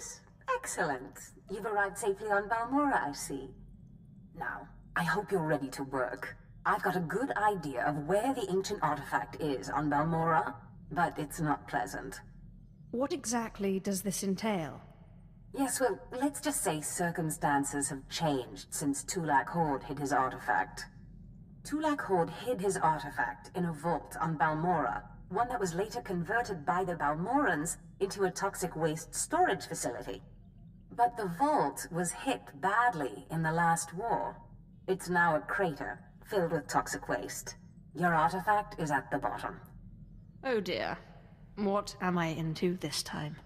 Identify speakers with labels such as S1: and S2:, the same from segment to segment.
S1: Yes? Excellent. You've arrived safely on Balmorra, I see. Now, I hope you're ready to work. I've got a good idea of where the ancient artifact is on Balmorra, but it's not pleasant.
S2: What exactly does this entail?
S1: Yes, well, let's just say circumstances have changed since Tulak Horde hid his artifact. Tulak Horde hid his artifact in a vault on Balmorra, one that was later converted by the Balmorrans into a toxic waste storage facility. But the vault was hit badly in the last war. It's now a crater, filled with toxic waste. Your artifact is at the bottom.
S2: Oh dear. What am I into this time?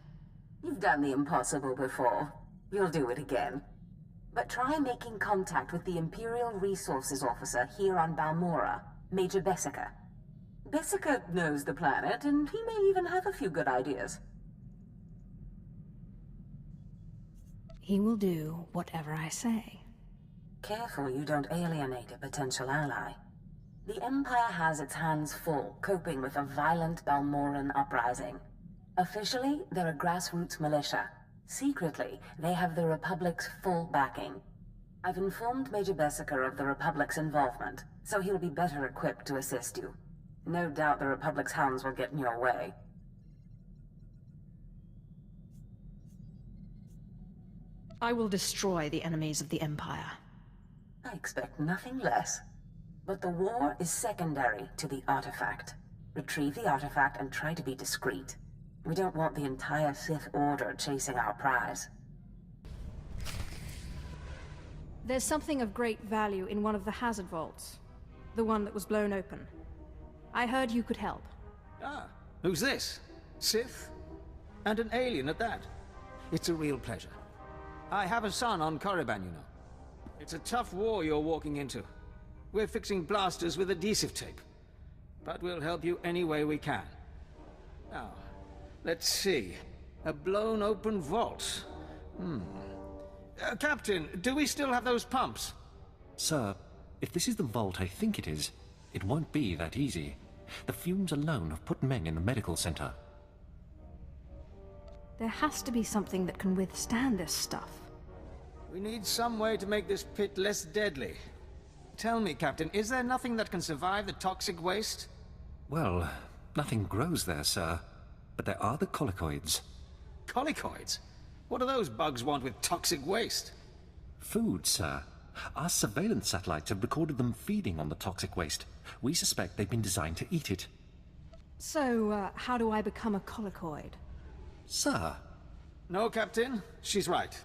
S1: You've done the impossible before. You'll do it again. But try making contact with the Imperial Resources Officer here on Balmorra, Major Bessica. Bessica knows the planet, and he may even have a few good ideas.
S2: He will do whatever I say.
S1: Careful you don't alienate a potential ally. The Empire has its hands full coping with a violent Balmorran uprising. Officially, they're a grassroots militia. Secretly, they have the Republic's full backing. I've informed Major Bessica of the Republic's involvement, so he'll be better equipped to assist you. No doubt the Republic's hounds will get in your way.
S2: I will destroy the enemies of the Empire.
S1: I expect nothing less. But the war is secondary to the artifact. Retrieve the artifact and try to be discreet. We don't want the entire Sith Order chasing our prize.
S2: There's something of great value in one of the hazard vaults. The one that was blown open. I heard you could help.
S3: Ah, who's this? Sith? And an alien at that. It's a real pleasure. I have a son on Korriban, you know. It's a tough war you're walking into. We're fixing blasters with adhesive tape. But we'll help you any way we can. Now, let's see. A blown open vault. Captain, do we still have those pumps?
S4: Sir, if this is the vault I think it is, it won't be that easy. The fumes alone have put men in the medical center.
S2: There has to be something that can withstand this stuff.
S3: We need some way to make this pit less deadly. Tell me, Captain, is there nothing that can survive the toxic waste?
S4: Well, nothing grows there, sir. But there are the colicoids.
S3: Colicoids? What do those bugs want with toxic waste?
S4: Food, sir. Our surveillance satellites have recorded them feeding on the toxic waste. We suspect they've been designed to eat it.
S2: So, how do I become a colicoid?
S4: Sir?
S3: No, Captain. She's right.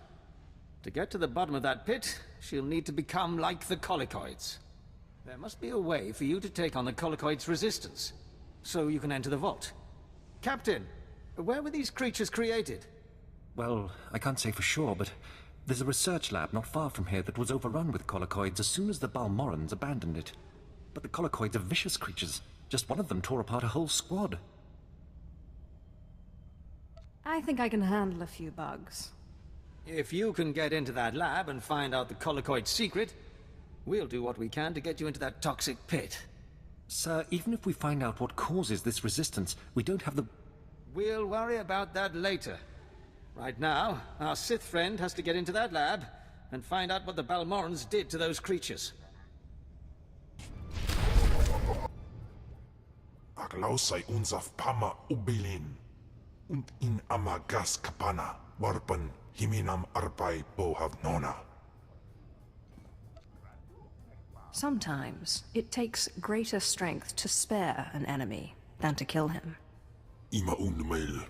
S3: To get to the bottom of that pit, she'll need to become like the colicoids. There must be a way for you to take on the colicoids' resistance, so you can enter the vault. Captain, where were these creatures created?
S4: Well, I can't say for sure, but there's a research lab not far from here that was overrun with colicoids as soon as the Balmorrans abandoned it. But the colicoids are vicious creatures. Just one of them tore apart a whole squad.
S2: I think I can handle a few bugs.
S3: If you can get into that lab and find out the colicoid's secret, we'll do what we can to get you into that toxic pit.
S4: Sir, even if we find out what causes this resistance, we don't have the...
S3: We'll worry about that later. Right now, our Sith friend has to get into that lab and find out what the Balmorrans did to those creatures.
S5: Aglausai unsaf pama ubilin. Und in amagas kapana warpan himinam arpai bohavnona.
S2: Sometimes it takes greater strength to spare an enemy than to kill him.
S5: Ima unmail.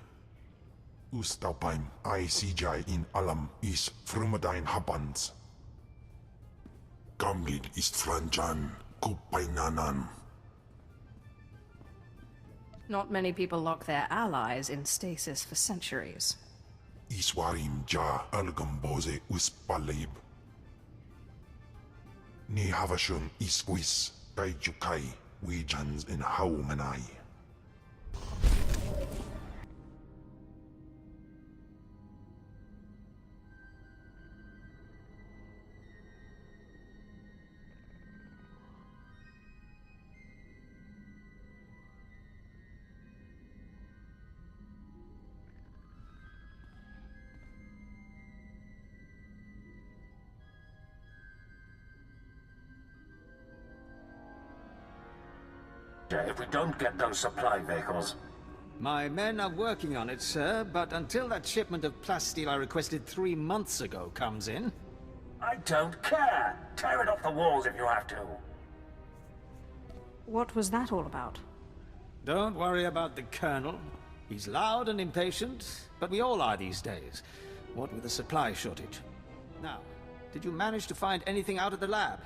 S5: Ustaupaim I CJ in alam is frumadine habans. Gamlid ist franjan kupainanan.
S2: Not many people lock their allies in stasis for centuries.
S5: Iswarim ja algamboze uspalib. Ni havashun isquis kaijukai wijans in haumanai.
S6: sector if we don't get those supply vehicles.
S3: My men are working on it, sir, but until that shipment of plasteel I requested 3 months ago comes in...
S6: I don't care! Tear it off the walls if you have to!
S2: What was that all about?
S3: Don't worry about the Colonel. He's loud and impatient, but we all are these days. What with the supply shortage. Now, did you manage to find anything out of the lab?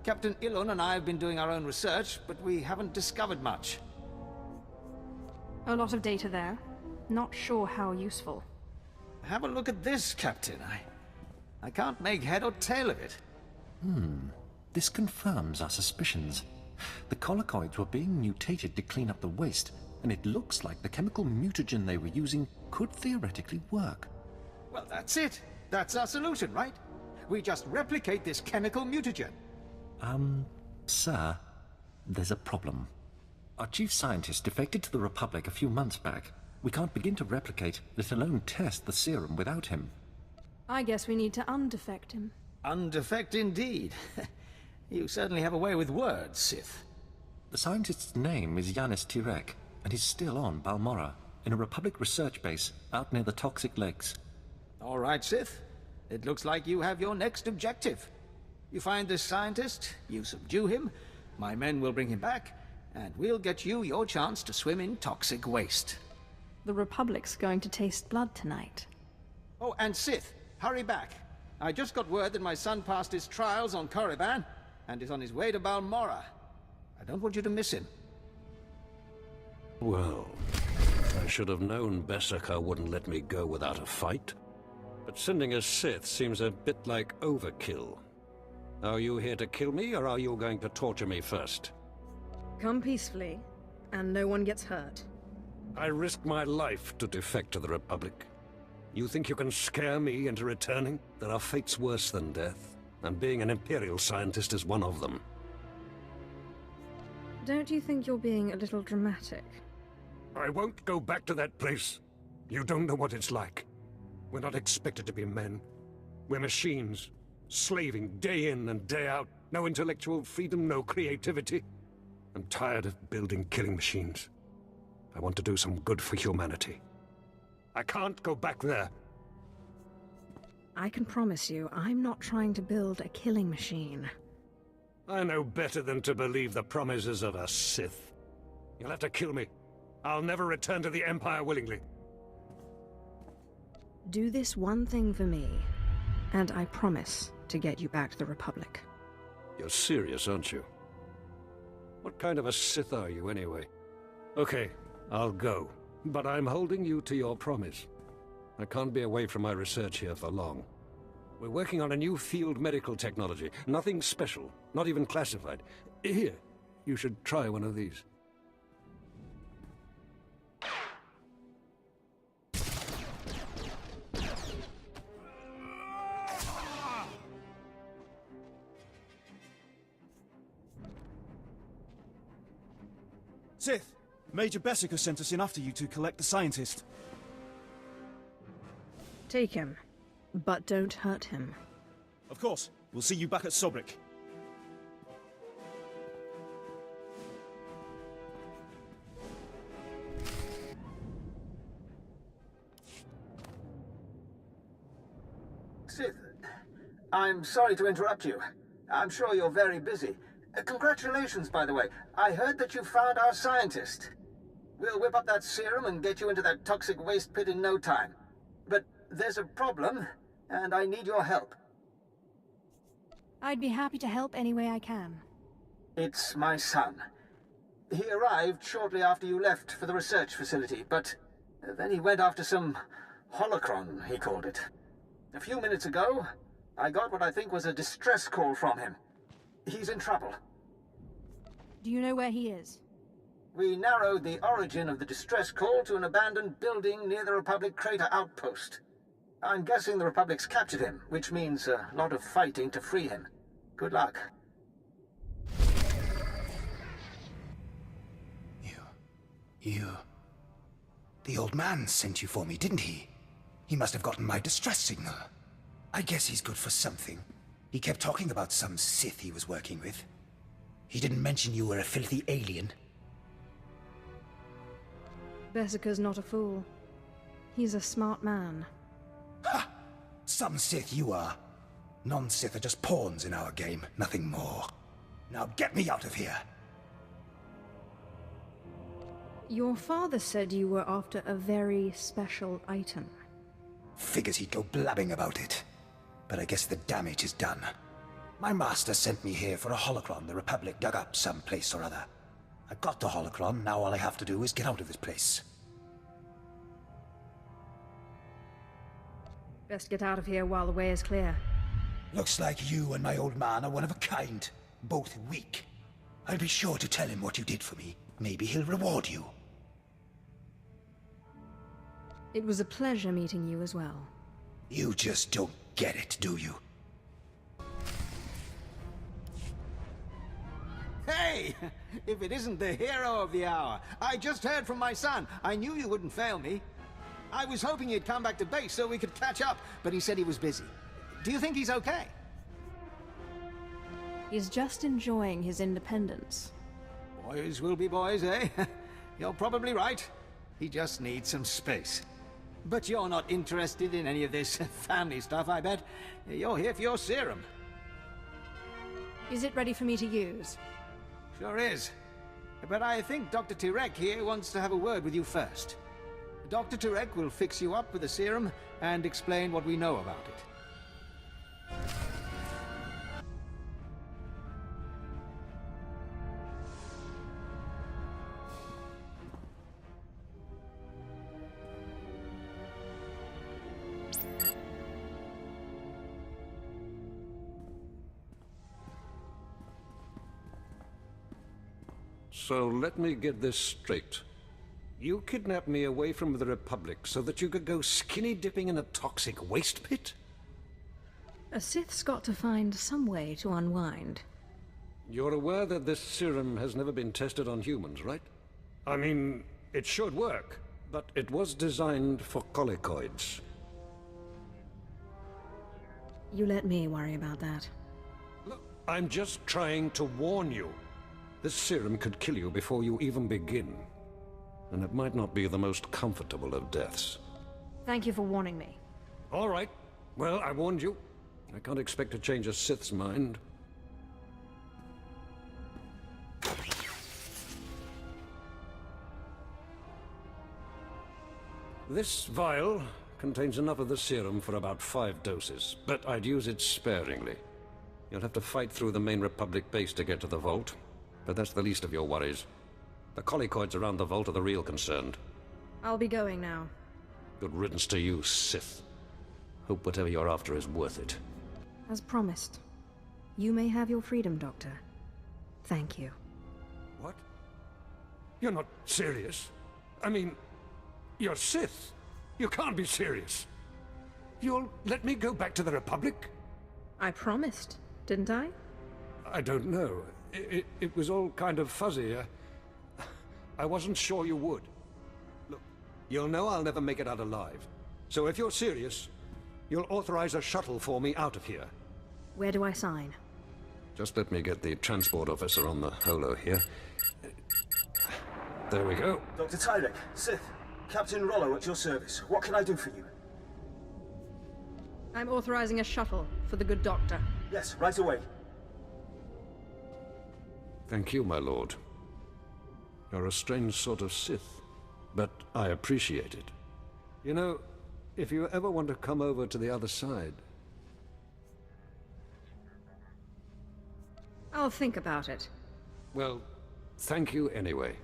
S3: Captain Ilon and I have been doing our own research, but we haven't discovered much.
S2: A lot of data there. Not sure how useful.
S3: Have a look at this, Captain. I can't make head or tail of it.
S4: This confirms our suspicions. The collocoids were being mutated to clean up the waste, and it looks like the chemical mutagen they were using could theoretically work.
S3: Well, that's it. That's our solution, right? We just replicate this chemical mutagen.
S4: Sir, there's a problem. Our chief scientist defected to the Republic a few months back. We can't begin to replicate, let alone test the serum without him.
S2: I guess we need to undefect him.
S3: Undefect indeed. You certainly have a way with words, Sith.
S4: The scientist's name is Yanis Tirek, and he's still on Balmorra, in a Republic research base out near the Toxic Lakes.
S3: All right, Sith. It looks like you have your next objective. You find this scientist, you subdue him, my men will bring him back, and we'll get you your chance to swim in toxic waste.
S2: The Republic's going to taste blood tonight.
S3: Oh, and Sith, hurry back. I just got word that my son passed his trials on Korriban, and is on his way to Balmorra. I don't want you to miss him.
S7: Well, I should have known Berserker wouldn't let me go without a fight. But sending a Sith seems a bit like overkill. Are you here to kill me, or are you going to torture me first?
S2: Come peacefully, and no one gets hurt.
S7: I risked my life to defect to the Republic. You think you can scare me into returning? There are fates worse than death, and being an Imperial scientist is one of them.
S2: Don't you think you're being a little dramatic?
S7: I won't go back to that place. You don't know what it's like. We're not expected to be men. We're machines, slaving day in and day out. No intellectual freedom, no creativity. I'm tired of building killing machines. I want to do some good for humanity. I can't go back there.
S2: I can promise you, I'm not trying to build a killing machine.
S7: I know better than to believe the promises of a Sith. You'll have to kill me. I'll never return to the Empire willingly.
S2: Do this one thing for me, and I promise to get you back to the Republic.
S7: You're serious, aren't you? What kind of a Sith are you, anyway? Okay, I'll go. But I'm holding you to your promise. I can't be away from my research here for long. We're working on a new field medical technology. Nothing special, not even classified. Here, you should try one of these.
S8: Sith! Major Berserker sent us in after you to collect the scientist.
S2: Take him, but don't hurt him.
S8: Of course. We'll see you back at Sobrik.
S3: Sith, I'm sorry to interrupt you. I'm sure you're very busy. Congratulations, by the way. I heard that you found our scientist. We'll whip up that serum and get you into that toxic waste pit in no time. But there's a problem, and I need your help.
S2: I'd be happy to help any way I can.
S3: It's my son. He arrived shortly after you left for the research facility, but then he went after some holocron, he called it. A few minutes ago, I got what I think was a distress call from him. He's in trouble.
S2: Do you know where he is?
S3: We narrowed the origin of the distress call to an abandoned building near the Republic crater outpost. I'm guessing the Republic's captured him, which means a lot of fighting to free him. Good luck.
S9: You... The old man sent you for me, didn't he? He must have gotten my distress signal. I guess he's good for something. He kept talking about some Sith he was working with. He didn't mention you were a filthy alien.
S2: Bessica's not a fool. He's a smart man.
S9: Ha! Some Sith you are. Non-Sith are just pawns in our game, nothing more. Now get me out of here!
S2: Your father said you were after a very special item.
S9: Figures he'd go blabbing about it. But I guess the damage is done. My master sent me here for a holocron the Republic dug up someplace or other. I've got the holocron, now all I have to do is get out of this place.
S2: Best get out of here while the way is clear.
S9: Looks like you and my old man are one of a kind. Both weak. I'll be sure to tell him what you did for me. Maybe he'll reward you.
S2: It was a pleasure meeting you as well.
S9: You just don't get it, do you?
S3: Hey! If it isn't the hero of the hour! I just heard from my son. I knew you wouldn't fail me. I was hoping he'd come back to base so we could catch up, but he said he was busy. Do you think he's okay?
S2: He's just enjoying his independence.
S3: Boys will be boys, eh? You're probably right. He just needs some space. But you're not interested in any of this family stuff, I bet. You're here for your serum.
S2: Is it ready for me to use?
S3: Sure is. But I think Dr. Tirek here wants to have a word with you first. Dr. Tirek will fix you up with the serum and explain what we know about it.
S7: So let me get this straight. You kidnapped me away from the Republic so that you could go skinny dipping in a toxic waste pit?
S2: A Sith's got to find some way to unwind.
S7: You're aware that this serum has never been tested on humans, right? I mean, it should work, but it was designed for colicoids.
S2: You let me worry about that.
S7: Look, I'm just trying to warn you. This serum could kill you before you even begin. And it might not be the most comfortable of deaths.
S2: Thank you for warning me.
S7: All right. Well, I warned you. I can't expect to change a Sith's mind. This vial contains enough of the serum for about 5 doses, but I'd use it sparingly. You'll have to fight through the main Republic base to get to the vault, but that's the least of your worries. The colicoids around the vault are the real concern.
S2: I'll be going now.
S7: Good riddance to you, Sith. Hope whatever you're after is worth it.
S2: As promised. You may have your freedom, Doctor. Thank you.
S7: What? You're not serious? I mean, you're Sith. You can't be serious. You'll let me go back to the Republic?
S2: I promised, didn't I?
S7: I don't know. It was all kind of fuzzy. I wasn't sure you would. Look, you'll know I'll never make it out alive. So if you're serious, you'll authorize a shuttle for me out of here.
S2: Where do I sign?
S7: Just let me get the transport officer on the holo here. There we go.
S8: Dr. Tyrek, Sith, Captain Rollo at your service. What can I do for you?
S2: I'm authorizing a shuttle for the good doctor.
S8: Yes, right away.
S7: Thank you, my lord. You're a strange sort of Sith, but I appreciate it. You know, if you ever want to come over to the other side...
S2: I'll think about it.
S7: Well, thank you anyway.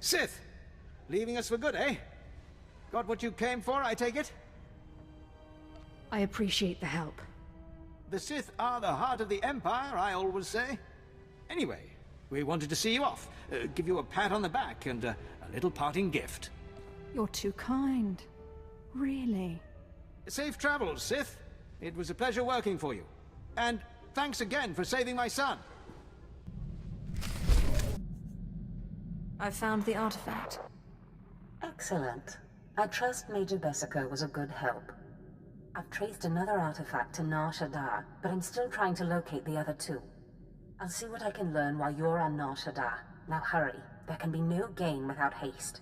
S3: Sith! Leaving us for good, eh? Got what you came for, I take it?
S2: I appreciate the help.
S3: The Sith are the heart of the Empire, I always say. Anyway, we wanted to see you off, give you a pat on the back and a little parting gift.
S2: You're too kind. Really.
S3: Safe travels, Sith. It was a pleasure working for you. And thanks again for saving my son.
S2: I found the artifact.
S1: Excellent. I trust Major Bessico was a good help. I've traced another artifact to Nar Shaddaa, but I'm still trying to locate the other two. I'll see what I can learn while you're on Nar Shaddaa. Now hurry. There can be no gain without haste.